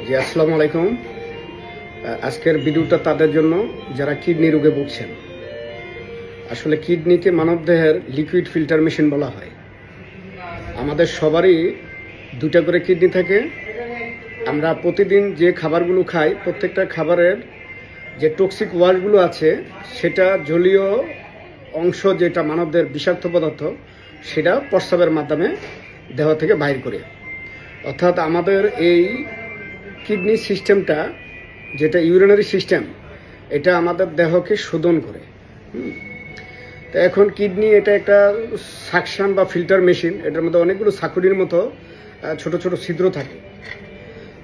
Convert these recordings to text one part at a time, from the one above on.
জি আসসালামু আলাইকুম। আজকের ভিডিওটা তাদের জন্য যারা কিডনি রোগে ভুগছেন। আসলে কিডনিকে মানবদেহের লিকুইড ফিল্টার মেশিন বলা হয়। আমাদের সবারই দুটা করে কিডনি থাকে। আমরা প্রতিদিন যে খাবারগুলো খাই, প্রত্যেকটা খাবারের যে টক্সিক ওয়াশগুলো আছে, সেটা জলীয় অংশ, যেটা মানবদেহের বিষাক্ত পদার্থ, সেটা প্রস্রাবের মাধ্যমে দেহ থেকে বাইর করে। অর্থাৎ আমাদের এই কিডনি সিস্টেমটা, যেটা ইউরিনারি সিস্টেম, এটা আমাদের দেহকে শোধন করে। তো এখন কিডনি এটা একটা সাকশন বা ফিল্টার মেশিন। এটার মধ্যে অনেকগুলো সাকুরির মতো ছোট ছোট ছিদ্র থাকে।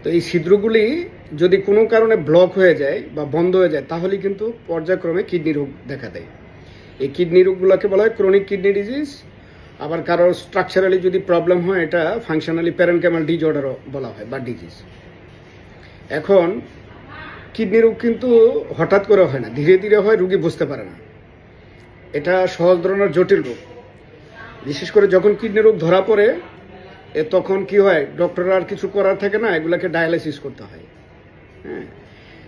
তো এই ছিদ্রগুলি যদি কোনো কারণে ব্লক হয়ে যায় বা বন্ধ হয়ে যায়, তাহলে কিন্তু পর্যায়ক্রমে কিডনি রোগ দেখা দেয়। এই কিডনি রোগগুলোকে বলা হয় ক্রনিক কিডনি ডিজিজ। আবার কারোর স্ট্রাকচারালি যদি প্রবলেম হয়, এটা ফাংশনালি প্যারেনকাইমাল ডিজঅর্ডারও বলা হয় বা ডিজিজ। এখন কিডনি রোগ কিন্তু হঠাৎ করে হয় না, ধীরে ধীরে হয়, রোগী বুঝতে পারে না। এটা সহজ ধরনের জটিল রোগ। বিশেষ করে যখন কিডনি রোগ ধরা পড়ে, তখন কি হয়, ডক্টররা আর কিছু করার থাকে না, এগুলাকে ডায়ালাইসিস করতে হয়। হ্যাঁ,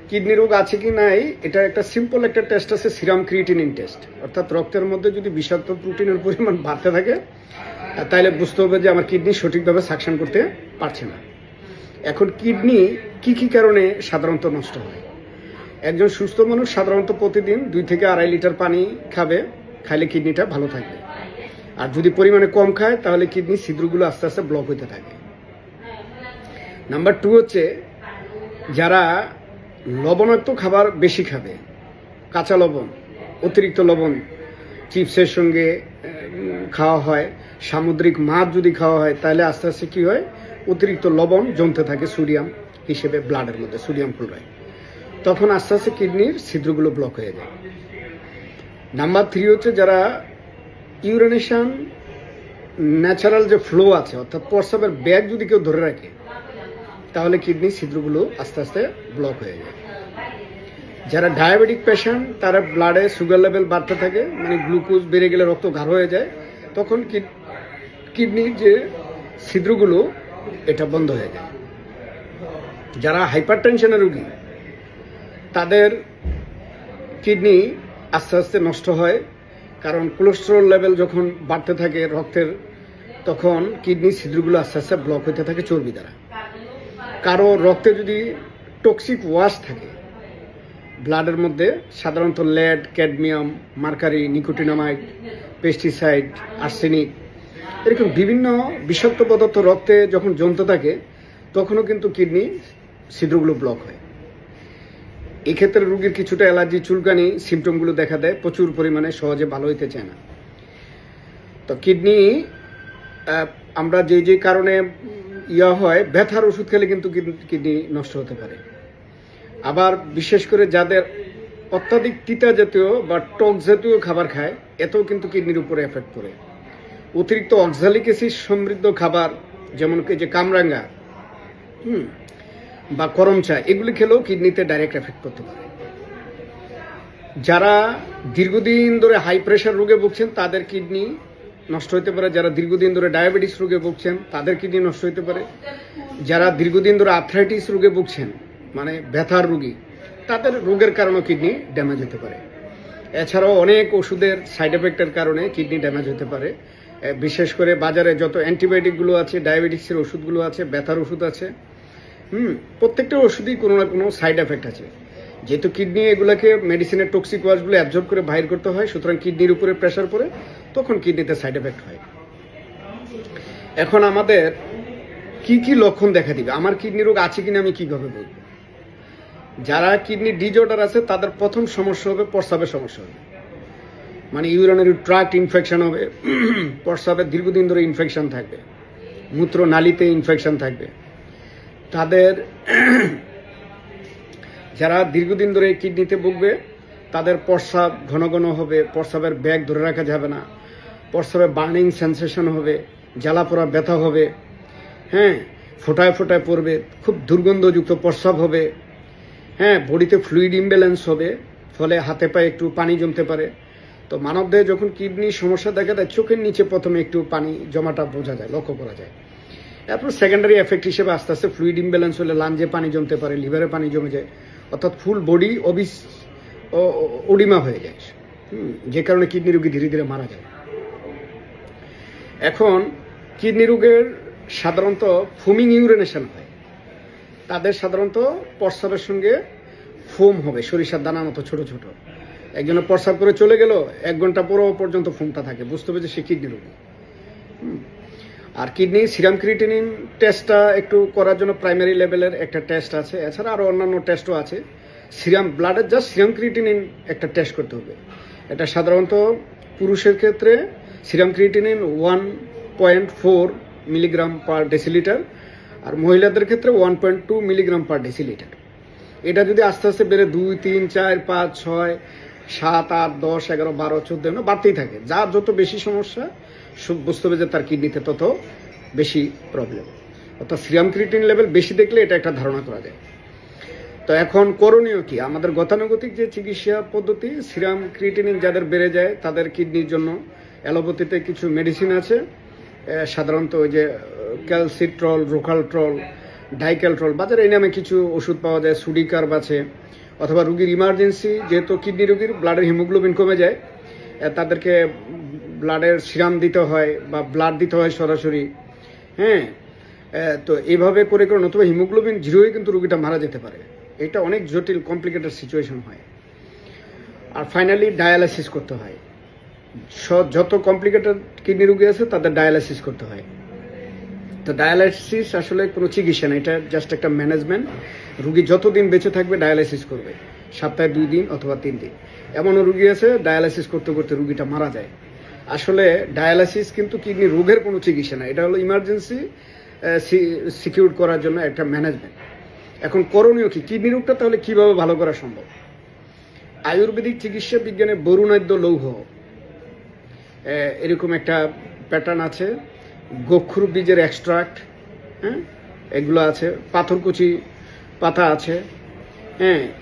কিডনি রোগ আছে কি নাই, এটা একটা সিম্পল একটা টেস্ট আছে, সিরাম ক্রিয়েটিনিন টেস্ট। অর্থাৎ রক্তের মধ্যে যদি বিষাক্ত প্রোটিনের পরিমাণ বাড়তে থাকে, তাহলে বুঝতে হবে যে আমার কিডনি সঠিকভাবে সাকশন করতে পারছে না। এখন কিডনি কি কি কারণে সাধারণত নষ্ট হয়? একজন সুস্থ মানুষ সাধারণত প্রতিদিন 2 থেকে 2.5 লিটার পানি খাইলে কিডনিটা ভালো থাকবে। আর যদি পরিমাণে কম খায়, তাহলে কিডনি ছিদ্রগুলো আস্তে আস্তে ব্লক হতে থাকে। নাম্বার 2 হচ্ছে যারা লবণাক্ত খাবার বেশি খাবে, কাঁচা লবণ, অতিরিক্ত লবণ চিপসের সঙ্গে খাওয়া হয়, সামুদ্রিক মাছ যদি খাওয়া হয়, তাহলে আস্তে আস্তে কি হয়, অতিরিক্ত লবণ জমতে থাকে সোডিয়াম হিসেবে ব্লাডের মধ্যে, সোডিয়াম ক্লোরাইড। তখন আস্তে আস্তে কিডনির ছিদ্রগুলো ব্লক হয়ে যায়। নাম্বার 3 হচ্ছে যারা ইউরিনেশন ন্যাচারাল যে ফ্লো আছে, অর্থাৎ প্রস্রাবের ব্যাগ যদি কেউ ধরে রাখে, তাহলে কিডনির ছিদ্রগুলো আস্তে আস্তে ব্লক হয়ে যায়। যারা ডায়াবেটিক পেশেন্ট, তারা ব্লাডে সুগার লেভেল বাড়তে থাকে, মানে গ্লুকোজ বেড়ে গেলে রক্ত গাঢ় হয়ে যায়, তখন কিডনির যে ছিদ্রগুলো এটা বন্ধ হয়ে যায়। যারা হাইপার টেনশনের রোগী, তাদের কিডনি আস্তে আস্তে নষ্ট হয়, কারণ কোলেস্টেরল লেভেল যখন বাড়তে থাকে রক্তের, তখন কিডনির ছিদ্রগুলো আস্তে আস্তে ব্লক হতে থাকে চর্বি দ্বারা। কারো রক্তে যদি টক্সিক ওয়াশ থাকে, ব্লাডের মধ্যে সাধারণত lead, cadmium, mercury, nicotinamide, pesticide, arsenic, এরকম বিভিন্ন বিষাক্ত পদার্থ রক্তে যখন জমতে থাকে, তখনও কিন্তু কিডনি ছিদ্রগুলো ব্লক হয়। এক্ষেত্রে রোগীর কিছুটা অ্যালার্জি, চুলকানি সিমটমগুলো দেখা দেয়, প্রচুর পরিমাণে, সহজে ভালো হইতে চায় না। তো কিডনি আমরা যে কারণে হয়, ব্যথার ওষুধ খেলে কিন্তু কিডনি নষ্ট হতে পারে। আবার বিশেষ করে যাদের অত্যাধিক তিতা জাতীয় বা টক জাতীয় খাবার খায়, এতেও কিন্তু কিডনির উপরে এফেক্ট পড়ে। অতিরিক্ত অক্সালিক অ্যাসিড সমৃদ্ধ খাবার, যেমন যে কামরাঙ্গা বা করম চা, এগুলি খেলেও কিডনিতে ডাইরেক্ট এফেক্ট করতে পারে। যারা দীর্ঘদিন ধরে হাই প্রেশার রোগে ভুগছেন, তাদের কিডনি নষ্ট হতে পারে। যারা দীর্ঘদিন ধরে ডায়াবেটিস রোগে ভুগছেন, তাদের কিডনি নষ্ট হতে পারে। যারা দীর্ঘদিন ধরে আর্থ্রাইটিস রোগে ভুগছেন, মানে ব্যথার রোগী, তাদের রোগের কারণে কিডনি ড্যামেজ হতে পারে। এছাড়াও অনেক ওষুধের সাইড এফেক্টের কারণে কিডনি ড্যামেজ হতে পারে। বিশেষ করে বাজারে যত অ্যান্টিবায়োটিকগুলো আছে, ডায়াবেটিক্সের ওষুধগুলো আছে, ব্যথার ওষুধ আছে, প্রত্যেকটা ওষুধই কোনো না কোনো সাইড এফেক্ট আছে। যেহেতু কিডনি এগুলোকে মেডিসিনের টক্সিক ওয়াশগুলো অ্যাবজর্ব করে বাইর করতে হয়, সুতরাং কিডনির উপরে প্রেশার পড়ে, তখন কিডনিতে সাইড এফেক্ট হয়। এখন আমাদের কি কি লক্ষণ দেখা দিবে, আমার কিডনি রোগ আছে কিনা আমি কিভাবে বলবো? যারা কিডনি ডিজঅর্ডার আছে, তাদের প্রথম সমস্যা হবে প্রস্রাবের সমস্যা হবে, মানে ইউরিনারি ট্র্যাক্ট ইনফেকশন হবে, প্রস্রাবে দীর্ঘদিন ধরে ইনফেকশন থাকবে, মূত্র নালীতে ইনফেকশন থাকবে। তাদের যারা দীর্ঘদিন ধরে কিডনিতে ভুগবে, তাদের প্রস্রাব ঘন ঘন হবে, প্রস্রাবের ব্যাগ ধরে রাখা যাবে না, প্রস্রাবে বার্নিং সেন্সেশন হবে, জ্বালা পোড়া ব্যথা হবে, হ্যাঁ, ফোটায় ফোটায় পড়বে, খুব দুর্গন্ধযুক্ত প্রস্রাব হবে, হ্যাঁ, বডিতে ফ্লুইড ইমব্যালেন্স হবে, ফলে হাতে পায়ে একটু পানি জমতে পারে। তো মানবদেহে যখন কিডনির সমস্যা দেখা দেয়, চোখের নিচে প্রথমে একটু পানি জমাটা বোঝা যায়, লক্ষ্য করা যায়। এরপর সেকেন্ডারি এফেক্ট হিসেবে আস্তে আস্তে ফ্লুইড ইমব্যালেন্স হলে লাঞ্জে পানি জমতে পারে, লিভারে পানি জমে যায়, অর্থাৎ ফুল বডি ওডিমা হয়ে যায়, যে কারণে কিডনি রোগী ধীরে ধীরে মারা যায়। এখন কিডনি রোগের সাধারণত ফোমিং ইউরিনেশন হয়, তাদের সাধারণত প্রস্রাবের সঙ্গে ফোম হবে, সরিষার দানার মতো ছোট ছোট। একজনে প্রস্রাব করে চলে গেল, 1 ঘন্টা পর্যন্ত ফোমটা থাকে, বুঝতে হবে যে সে কিডনি রোগী। আর কিডনি সিরাম ক্রিয়েটিনিন টেস্টটা একটু করার জন্য প্রাইমারি লেভেলের একটা টেস্ট আছে, এছাড়া আরো অন্যান্য টেস্টও আছে। সিরাম ব্লাডের জাস্ট সিরাম ক্রিয়েটিনিন একটা টেস্ট করতে হবে। এটা সাধারণত পুরুষের ক্ষেত্রে serum creatinine 1.4 milligram per decilitre, আর মহিলাদের ক্ষেত্রে 1.2 মিলিগ্রাম পার ডেসিলিটার। এটা যদি আস্তে আস্তে বেড়ে 2, 3, 4, 5, 6, 7, 8, 10, 11, 12, 14 বাড়তেই থাকে, যার যত বেশি সমস্যা বুঝতে হবে যে তার কিডনিতে তত বেশি প্রবলেম, অর্থাৎ সিরাম ক্রিয়েটিনিন লেভেল বেশি দেখলে এটা একটা ধারণা করা যায়। তো এখন করণীয় কি? আমাদের গতানুগতিক যে চিকিৎসা পদ্ধতি, সিরাম ক্রিয়েটিনিন যাদের বেড়ে যায় তাদের কিডনির জন্য অ্যালোপ্যাথিতে কিছু মেডিসিন আছে, সাধারণত ওই যে ক্যালসিট্রল, রোকালট্রল, ডাইক্যালট্রল, বাজারে এই নামে কিছু ওষুধ পাওয়া যায়, সুডিকার্ব আছে। অথবা রুগীর ইমার্জেন্সি, যেহেতু কিডনি রুগীর ব্লাডের হিমোগ্লোবিন কমে যায়, তাদেরকে ব্লাডের সিরাম দিতে হয় বা ব্লাড দিতে হয় সরাসরি। তো এইভাবে করে নতুবা হিমোগ্লোবিন জিরোই কিন্তু রুগীটা মারা যেতে পারে। এটা অনেক জটিল কমপ্লিকেটেড সিচুয়েশন হয়। আর ফাইনালি ডায়ালাইসিস করতে হয়। যত কমপ্লিকেটেড কিডনি রুগী আছে তাদের ডায়ালাইসিস করতে হয়। তো ডায়ালাইসিস আসলে কোনো চিকিৎসা না, এটা জাস্ট একটা ম্যানেজমেন্ট। রুগী যতদিন বেঁচে থাকবে ডায়ালাইসিস করবে, সপ্তাহে 2 দিন অথবা 3 দিন। এমনও রুগী আছে ডায়ালাইসিস করতে করতে রুগীটা মারা যায়। আসলে ডায়ালাইসিস কিন্তু কিডনি রোগের কোনো চিকিৎসা না, এটা হলো ইমার্জেন্সি সিকিউর করার জন্য একটা ম্যানেজমেন্ট। এখন করণীয় কি? কিডনি রোগটা তাহলে কিভাবে ভালো করা সম্ভব? আয়ুর্বেদিক চিকিৎসা বিজ্ঞানে বরুণাদ্য লৌহ এরকম একটা প্যাটার্ন আছে, গোক্ষুর বীজের এক্সট্রাক্ট, এগুলো আছে, পাথরকুচি পাতা আছে।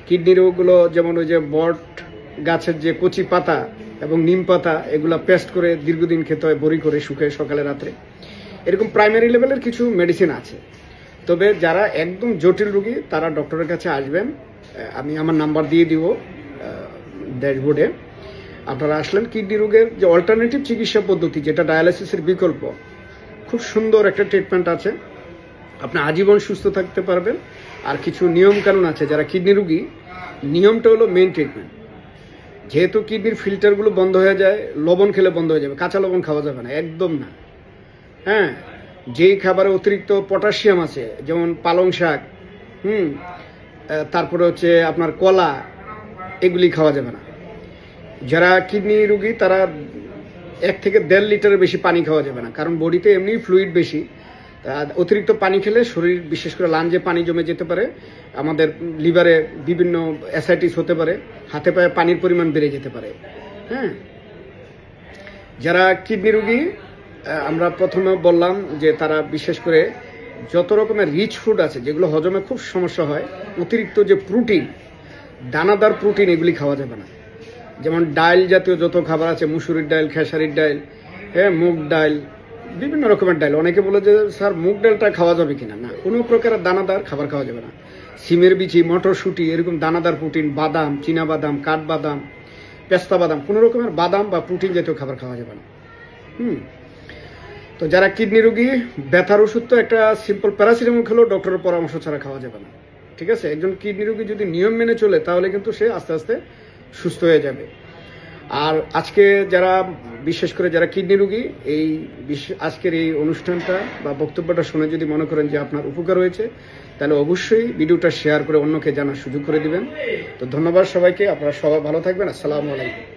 কিডনি রোগগুলো যেমন ওই যে বট গাছের যে কচি পাতা এবং নিম পাতা, এগুলা পেস্ট করে দীর্ঘদিন খেতে হয়, বড়ি করে শুকিয়ে সকালে রাত্রে। এরকম প্রাইমারি লেভেলের কিছু মেডিসিন আছে। তবে যারা একদম জটিল রোগী তারা ডক্টরের কাছে আসবেন, আমি আমার নাম্বার দিয়ে দিব ড্যাশবোর্ডে। আপনারা আসলেন, কিডনি রোগের যে অল্টারনেটিভ চিকিৎসা পদ্ধতি, যেটা ডায়ালাইসিসের বিকল্প, খুব সুন্দর একটা ট্রিটমেন্ট আছে, আপনি আজীবন সুস্থ থাকতে পারবেন। আর কিছু নিয়ম কানুন আছে, যারা কিডনি রোগী, নিয়মটা হলো মেইন ট্রিটমেন্ট। যেহেতু কিডনির ফিল্টারগুলো বন্ধ হয়ে যায়, লবণ খেলে বন্ধ হয়ে যাবে, কাঁচা লবণ খাওয়া যাবে না, একদম না। যেই খাবারে অতিরিক্ত পটাশিয়াম আছে, যেমন পালং শাক, তারপরে হচ্ছে আপনার কলা, এগুলি খাওয়া যাবে না। যারা কিডনি রোগী তারা 1 থেকে 1.5 লিটারের বেশি পানি খাওয়া যাবে না, কারণ বডিতে এমনি ফ্লুইড বেশি। অতিরিক্ত পানি খেলে শরীর, বিশেষ করে লাঞ্জে পানি জমে যেতে পারে, আমাদের লিভারে বিভিন্ন অ্যাসাইটিস হতে পারে, হাতে পায়ে পানির পরিমাণ বেড়ে যেতে পারে। যারা কিডনি রোগী, আমরা প্রথমে বললাম যে তারা বিশেষ করে যত রকমের রিচ ফুড আছে, যেগুলো হজমে খুব সমস্যা হয়, অতিরিক্ত যে প্রোটিন, দানাদার প্রোটিন, এগুলি খাওয়া যাবে না। যেমন ডাল জাতীয় যত খাবার আছে, মুসুরির ডাল, খেসারির ডাল, মুগ ডাল, বিভিন্ন রকমের ডাল। অনেকে বলে যে স্যার মুগ ডালটা খাওয়া যাবে কিনা। না, কোনো প্রকারের দানাদার খাবার খাওয়া যাবে না। সিমের বিচি, মটরশুঁটি, এরকম দানাদার প্রোটিন, বাদাম, চীনা বাদাম, কাঠবাদাম, পেস্তা বাদাম, কোনো রকমের বাদাম বা প্রোটিন জাতীয় খাবার খাওয়া যাবে না। তো যারা কিডনি রোগী, ব্যথার ওষুধ তো একটা সিম্পল প্যারাসিটামল খেলেও ডক্টরের পরামর্শ ছাড়া খাওয়া যাবে না। ঠিক আছে? একজন কিডনি রোগী যদি নিয়ম মেনে চলে, তাহলে কিন্তু সে আস্তে আস্তে সুস্থ হয়ে যাবে। আর আজকে যারা, বিশেষ করে যারা কিডনি রোগী, এই আজকের এই অনুষ্ঠানটা বা বক্তব্যটা শুনে যদি মনে করেন যে আপনার উপকার হয়েছে, তাহলে অবশ্যই ভিডিওটা শেয়ার করে অন্যকে জানার সুযোগ করে দিবেন। তো ধন্যবাদ সবাইকে, আপনারা সবাই ভালো থাকবেন। আসসালামু আলাইকুম।